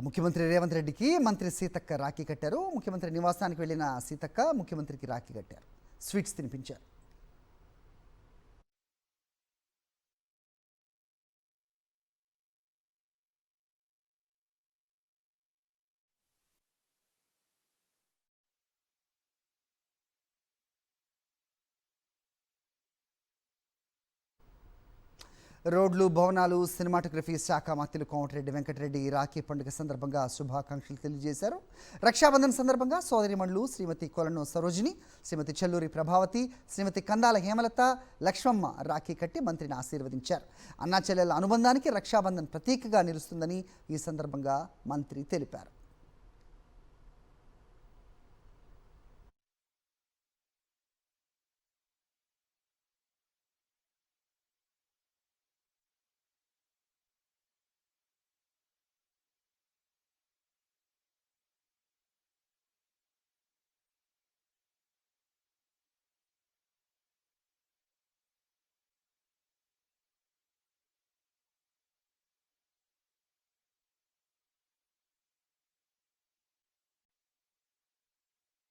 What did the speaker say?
ముఖ్యమంత్రి రేవంత్ రెడ్డికి మంత్రి సీతక్క రాఖీ కట్టారు. ముఖ్యమంత్రి నివాసానికి వెళ్లిన సీతక్క ముఖ్యమంత్రికి రాఖీ కట్టారు. స్వీట్స్ తినిపించారు. రోడ్లు, భవనాలు, సినిమాటోగ్రఫీ శాఖ మంత్రులు కోమటిరెడ్డి వెంకటరెడ్డి రాఖీ పండుగ సందర్భంగా శుభాకాంక్షలు తెలియజేశారు. రక్షాబంధన్ సందర్భంగా సోదరిమణులు శ్రీమతి కొలను సరోజిని, శ్రీమతి చెల్లూరి ప్రభావతి, శ్రీమతి కందాల హేమలత, లక్ష్మమ్మ రాఖీ కట్టి మంత్రిని ఆశీర్వదించారు. అన్నా చెల్లెల అనుబంధానికి రక్షాబంధన్ ప్రతీకగా నిలుస్తుందని ఈ సందర్భంగా మంత్రి తెలిపారు.